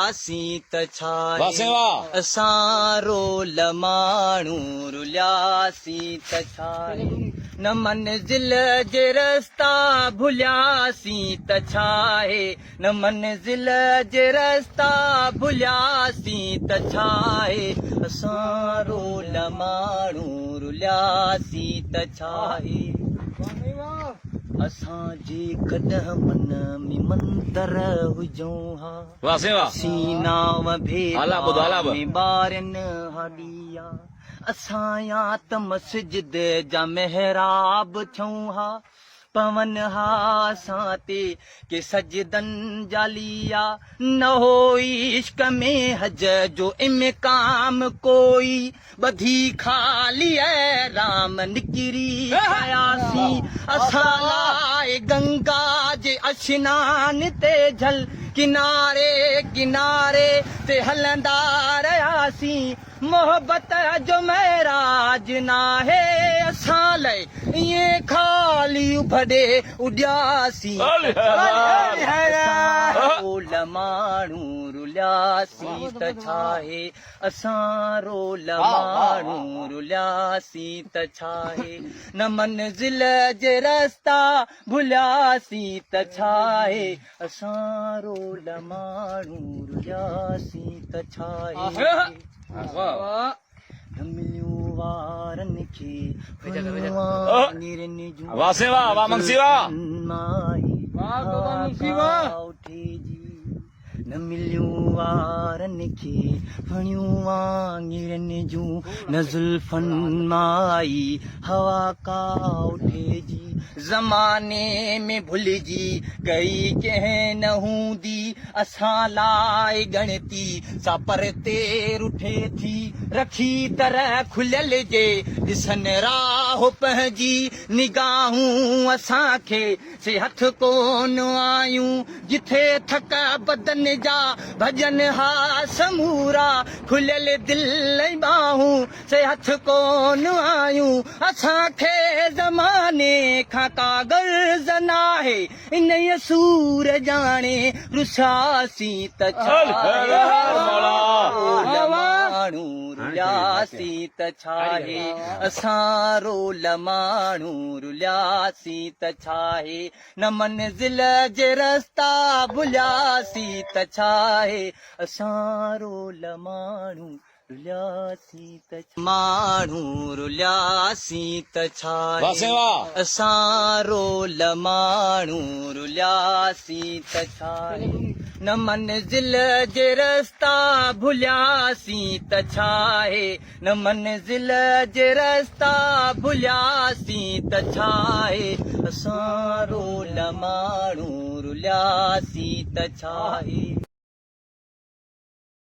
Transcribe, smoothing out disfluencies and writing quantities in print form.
रुलियासीं त छा असां रोल माण्हू रुलियासीं त छा न मंज़िल जे रस्ता भुलियासीं त छा न मंज़िल जे रस्ता भुलियासीं त छा असां रोल माण्हू रुलियासीं त छा असां जे कॾहिं मन में मंतर हुजूं हा सीनाव भेला में ॿारनि हॾिया असां या त मस्जिद जा महराब थियूं हा पवन हा असां ते के सजदन जालिया न हो इश्क में हज जो इमकाम कोई बधी खाली है राम निकिरी आयासीं असां लाइ गंगा जे अशनान ते झल किनारे किनारे ते हलंदा रहियासीं मोहब्बत जो महराज नाहे असां लाइ ईअं खाली उभॾे उॾियासीं रोल माण्हू रुलियासीं त छा असां रोल माण्हू रुलियासीं त छा न मंज़िल जे रस्ता भुलियासीं त छा असां रोल माण्हू रुलियासीं त छा मिलियूं वारनि खे न मिलियूं वारनि खे फणियूं वांगिरनि जूं न ज़ुल्फनि माई हवा का उठे जी ज़माने में भुलिजी गई कंहिं न हूंदी असां लाइ गणती सा परते रुठे थी रखी तरह खुलियल जे ॾिसनि राह पंहिंजी निगाहूं असांखे से हथ कोन आयूं जिथे थक बदन जा भॼन हा समूरा खुलियल दिल ॿाहूं से हथ कोन आयूं असांखे ज़माने खां काग़ज़ नाहे इन सूर ॼाणे रुसियासीं त छा माण्हू रुलियासीं त छा असां रोल माण्हू रुलियासीं त छा न मंज़िल जे रस्ता भुलियासीं त छा असां रोल माण्हू रुलियासीं त माण्हू रुलियासीं त छा असां रोल माण्हू रुलियासीं त छा न मंज़िल जे रस्ता भुलियासीं त छा न मंज़िल जे रस्ता भुलियासीं त छा असां रोल माण्हू रुलियासीं त छा